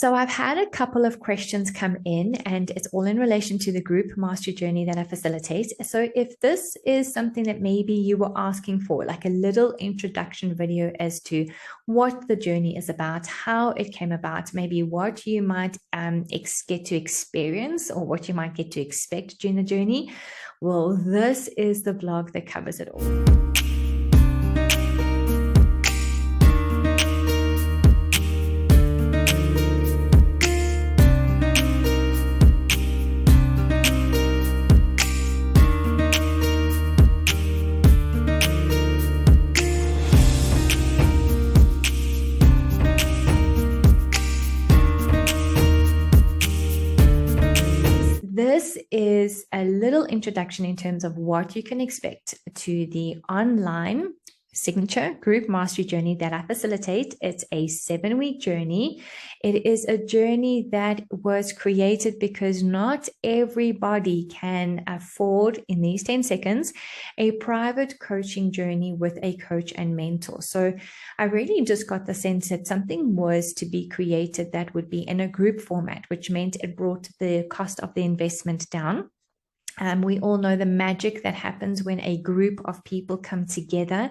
So I've had a couple of questions come in, and it's all in relation to the group mastery journey that I facilitate. So if this is something that maybe you were asking for, like a little introduction video as to what the journey is about, how it came about, maybe what you might get to experience or what you might get to expect during the journey, well, this is the vlog that covers it all. This is a little introduction in terms of what you can expect to the online signature group mastery journey that I facilitate. It's a 7-week journey. It is a journey that was created because not everybody can afford, in these 10 seconds, a private coaching journey with a coach and mentor. So I really just got the sense that something was to be created that would be in a group format, which meant it brought the cost of the investment down. We all know the magic that happens when a group of people come together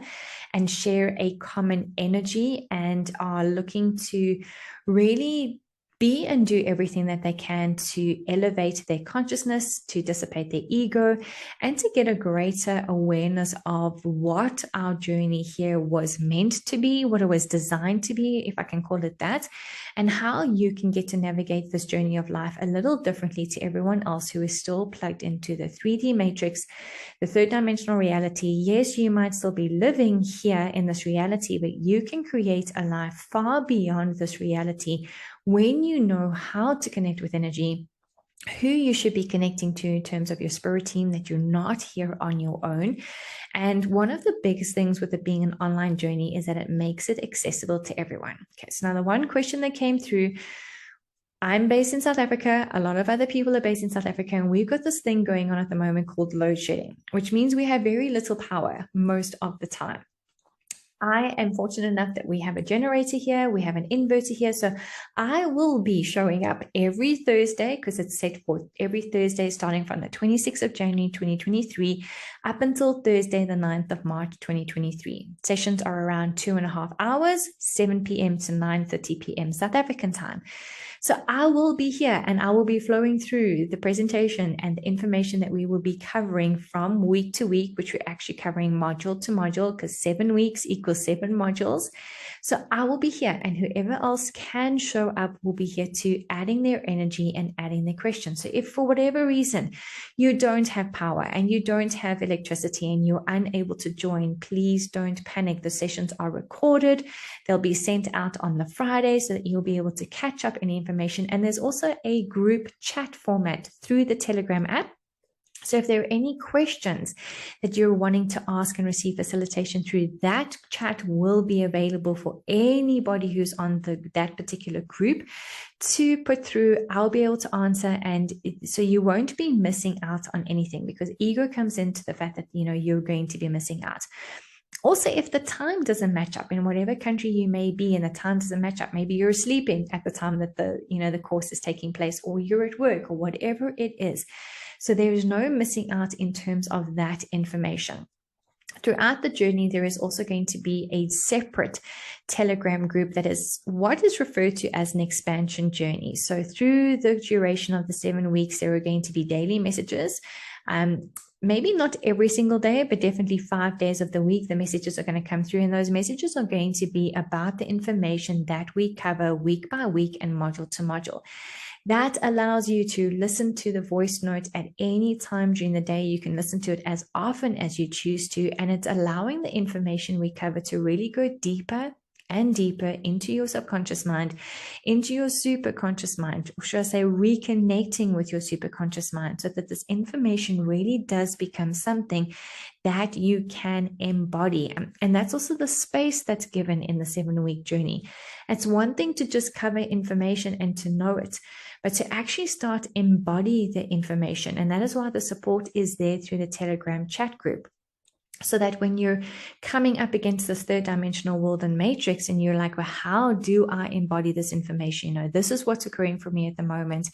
and share a common energy and are looking to really be and do everything that they can to elevate their consciousness, to dissipate their ego, and to get a greater awareness of what our journey here was meant to be, what it was designed to be, if I can call it that, and how you can get to navigate this journey of life a little differently to everyone else who is still plugged into the 3D matrix, the third dimensional reality. Yes, you might still be living here in this reality, but you can create a life far beyond this reality when you know how to connect with energy, who you should be connecting to in terms of your spirit team, that you're not here on your own. And one of the biggest things with it being an online journey is that it makes it accessible to everyone. Okay, so now the one question that came through, I'm based in South Africa. A lot of other people are based in South Africa, and we've got this thing going on at the moment called load shedding, which means we have very little power most of the time. I am fortunate enough that we have a generator here, we have an inverter here, so I will be showing up every Thursday, because it's set for every Thursday starting from the 26th of January 2023 up until Thursday the 9th of March 2023. Sessions are around 2.5 hours, 7 p.m. to 9:30 p.m. South African time. So I will be here and I will be flowing through the presentation and the information that we will be covering from week to week, which we're actually covering module to module, because 7 weeks equals 7 modules. So I will be here, and whoever else can show up will be here too, adding their energy and adding their questions. So if for whatever reason you don't have power and you don't have electricity and you're unable to join, please don't panic. The sessions are recorded. They'll be sent out on the Friday so that you'll be able to catch up any information. And there's also a group chat format through the Telegram app. So if there are any questions that you're wanting to ask and receive facilitation through, that chat will be available for anybody who's on that particular group to put through. I'll be able to answer, and so you won't be missing out on anything, because ego comes into the fact that, you know, you're going to be missing out. Also, if the time doesn't match up in whatever country you may be and the time doesn't match up, maybe you're sleeping at the time that the course is taking place, or you're at work, or whatever it is. So there is no missing out in terms of that information. Throughout the journey, there is also going to be a separate Telegram group that is what is referred to as an expansion journey. So through the duration of the 7 weeks, there are going to be daily messages. Maybe not every single day, but definitely 5 days of the week, the messages are going to come through, and those messages are going to be about the information that we cover week by week and module to module. That allows you to listen to the voice note at any time during the day. You can listen to it as often as you choose to, and it's allowing the information we cover to really go deeper and deeper into your subconscious mind, into your superconscious mind, or should I say reconnecting with your superconscious mind, so that this information really does become something that you can embody. And that's also the space that's given in the 7-week journey. It's one thing to just cover information and to know it, but to actually start embody the information. And that is why the support is there through the Telegram chat group. So that when you're coming up against this third dimensional world and matrix, and you're like, well, how do I embody this information? This is what's occurring for me at the moment.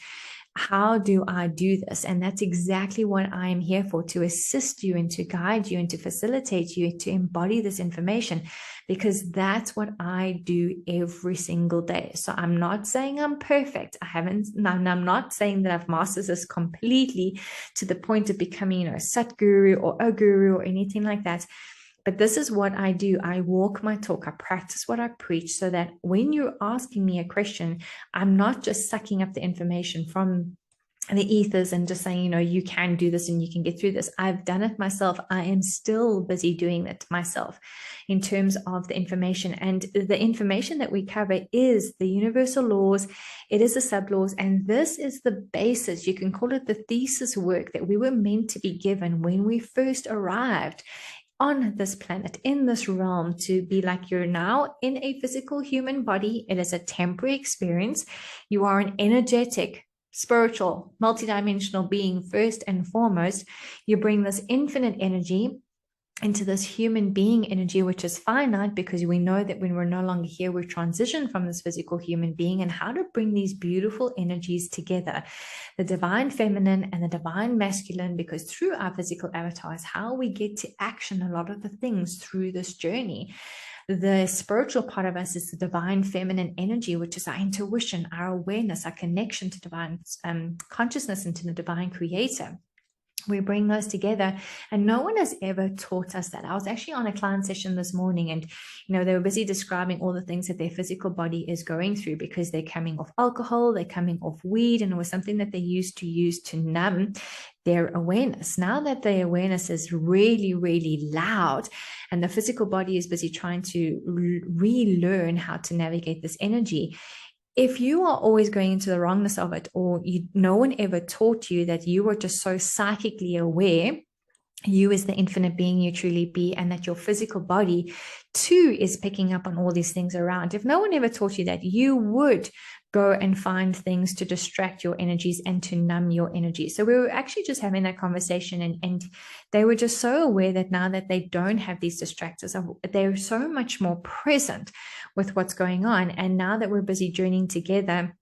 How do I do this? And that's exactly what I am here for, to assist you and to guide you and to facilitate you to embody this information, because that's what I do every single day. So I'm not saying I'm perfect. I'm not saying that I've mastered this completely to the point of becoming, a Satguru or a guru or anything like that. But this is what I do. I walk my talk. I practice what I preach, so that when you're asking me a question, I'm not just sucking up the information from the ethers and just saying, you can do this and you can get through this. I've done it myself. I am still busy doing it myself in terms of the information. And the information that we cover is the universal laws. It is the sub-laws. And this is the basis. You can call it the thesis work that we were meant to be given when we first arrived on this planet, in this realm, to be like, you're now in a physical human body. It is a temporary experience. You are an energetic, spiritual, multidimensional being first and foremost. You bring this infinite energy into this human being energy, which is finite, because we know that when we're no longer here, we transition from this physical human being, and how to bring these beautiful energies together, the divine feminine and the divine masculine, because through our physical avatar is how we get to action a lot of the things through this journey. The spiritual part of us is the divine feminine energy, which is our intuition, our awareness, our connection to divine consciousness and to the divine creator. We bring those together, and no one has ever taught us that. I was actually on a client session this morning, and they were busy describing all the things that their physical body is going through, because they're coming off alcohol, they're coming off weed, and it was something that they used to use to numb their awareness. Now that the awareness is really, really loud, and the physical body is busy trying to relearn how to navigate this energy, if you are always going into the wrongness of it, or no one ever taught you that you were just so psychically aware, you as the infinite being you truly be, and that your physical body too is picking up on all these things around. If no one ever taught you that, you would go and find things to distract your energies and to numb your energy. So we were actually just having that conversation, and they were just so aware that now that they don't have these distractors, they're so much more present with what's going on. And now that we're busy journeying together,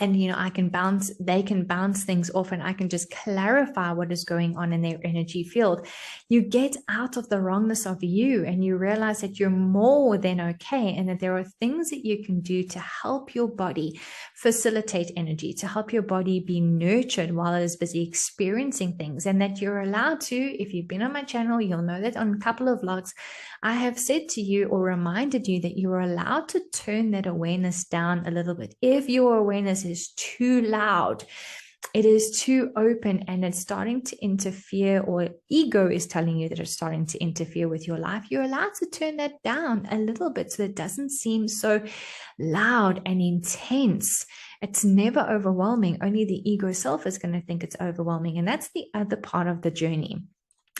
and they can bounce things off, and I can just clarify what is going on in their energy field, you get out of the wrongness of you, and you realize that you're more than okay, and that there are things that you can do to help your body facilitate energy, to help your body be nurtured while it is busy experiencing things. And that you're allowed to, if you've been on my channel, you'll know that on a couple of vlogs, I have said to you or reminded you that you are allowed to turn that awareness down a little bit. If your awareness is too loud, it is too open, and it's starting to interfere, or ego is telling you that it's starting to interfere with your life, you're allowed to turn that down a little bit so that it doesn't seem so loud and intense. It's never overwhelming. Only the ego self is going to think it's overwhelming. And that's the other part of the journey.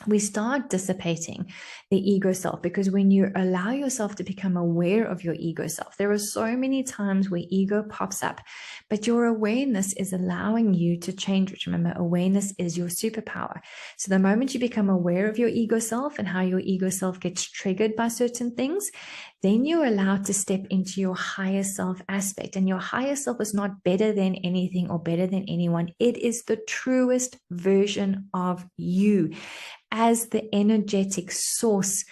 We start dissipating the ego self, because when you allow yourself to become aware of your ego self, there are so many times where ego pops up, but your awareness is allowing you to change, which, remember, awareness is your superpower. So the moment you become aware of your ego self and how your ego self gets triggered by certain things, then you're allowed to step into your higher self aspect. And your higher self is not better than anything or better than anyone. It is the truest version of you as the energetic source,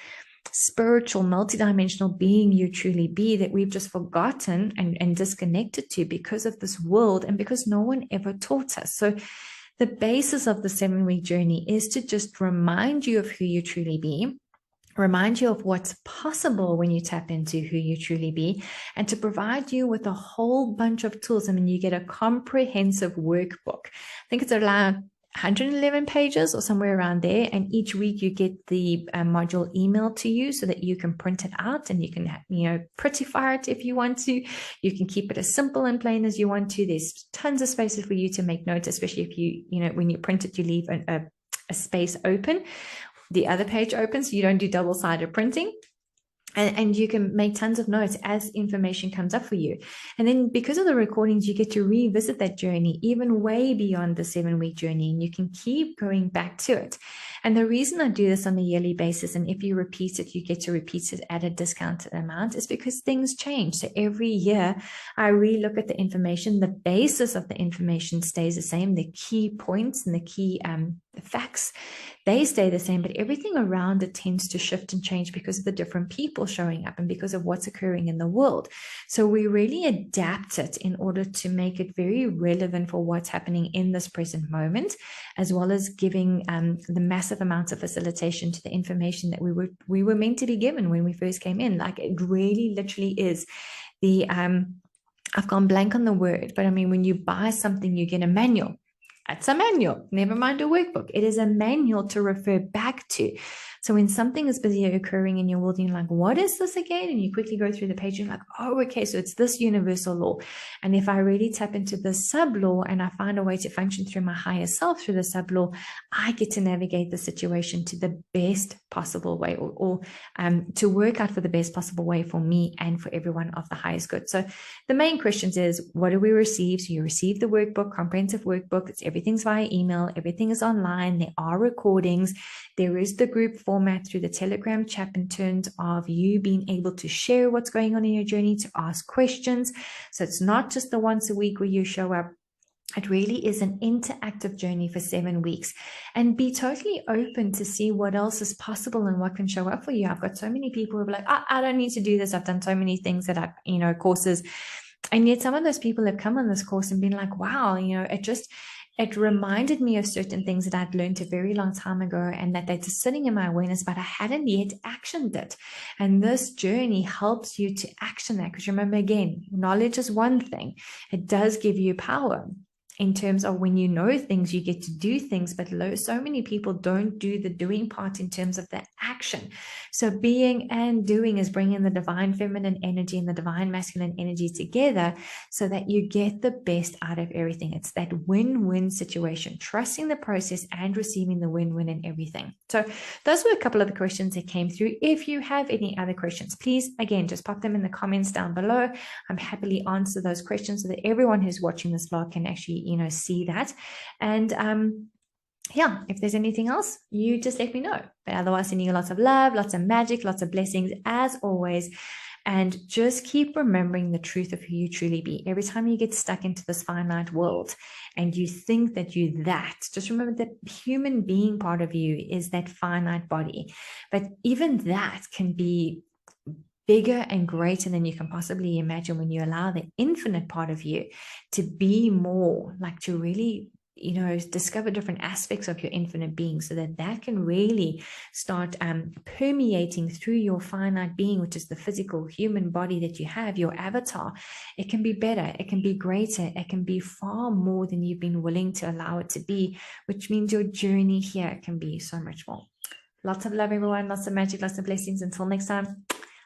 spiritual, multidimensional being you truly be, that we've just forgotten and disconnected to because of this world, and because no one ever taught us. So the basis of the 7-week journey is to just remind you of who you truly be, remind you of what's possible when you tap into who you truly be, and to provide you with a whole bunch of tools. I mean, you get a comprehensive workbook. I think it's around 111 pages or somewhere around there, and each week you get the module emailed to you so that you can print it out, and you can prettify it if you want to. You can keep it as simple and plain as you want to. There's tons of spaces for you to make notes, especially if you when you print it, you leave a space open, the other page open, so you don't do double-sided printing. And you can make tons of notes as information comes up for you. And then because of the recordings, you get to revisit that journey even way beyond the 7-week journey, and you can keep going back to it. And the reason I do this on a yearly basis, and if you repeat it, you get to repeat it at a discounted amount, is because things change. So every year I relook at the information. The basis of the information stays the same. The key points and the key facts, they stay the same, but everything around it tends to shift and change because of the different people showing up and because of what's occurring in the world. So we really adapt it in order to make it very relevant for what's happening in this present moment, as well as giving the massive amounts of facilitation to the information that we were meant to be given when we first came in. Like, it really literally is the I've gone blank on the word, but I mean, when you buy something, you get a manual. It's a manual, never mind a workbook. It is a manual to refer back to. So when something is busy occurring in your world, and you're like, what is this again? And you quickly go through the page and you're like, oh, okay, so it's this universal law. And if I really tap into this sub-law and I find a way to function through my higher self through the sub-law, I get to navigate the situation to the best possible way, or to work out for the best possible way for me and for everyone of the highest good. So the main questions is, what do we receive? So you receive the workbook, comprehensive workbook. Everything's via email. Everything is online. There are recordings. There is the group format through the Telegram chat in terms of you being able to share what's going on in your journey, to ask questions. So it's not just the once a week where you show up. It really is an interactive journey for 7 weeks, and be totally open to see what else is possible and what can show up for you. I've got so many people who are like, I don't need to do this. I've done so many things that I've, courses. And yet some of those people have come on this course and been like, wow, it reminded me of certain things that I'd learned a very long time ago, and that they're just sitting in my awareness, but I hadn't yet actioned it. And this journey helps you to action that, because remember, again, knowledge is one thing. It does give you power. In terms of when you know things, you get to do things, but so many people don't do the doing part in terms of the action. So being and doing is bringing the divine feminine energy and the divine masculine energy together so that you get the best out of everything. It's that win-win situation, trusting the process and receiving the win-win in everything. So those were a couple of the questions that came through. If you have any other questions, please, again, just pop them in the comments down below. I'm happily answer those questions so that everyone who's watching this vlog can actually see that. And yeah, if there's anything else, you just let me know. But otherwise, sending you lots of love, lots of magic, lots of blessings as always. And just keep remembering the truth of who you truly be. Every time you get stuck into this finite world and you think that you're that, just remember that human being part of you is that finite body. But even that can be bigger and greater than you can possibly imagine when you allow the infinite part of you to be more, like to really, discover different aspects of your infinite being, so that that can really start permeating through your finite being, which is the physical human body that you have, your avatar. It can be better, it can be greater, it can be far more than you've been willing to allow it to be, which means your journey here can be so much more. Lots of love, everyone. Lots of magic, lots of blessings. Until next time.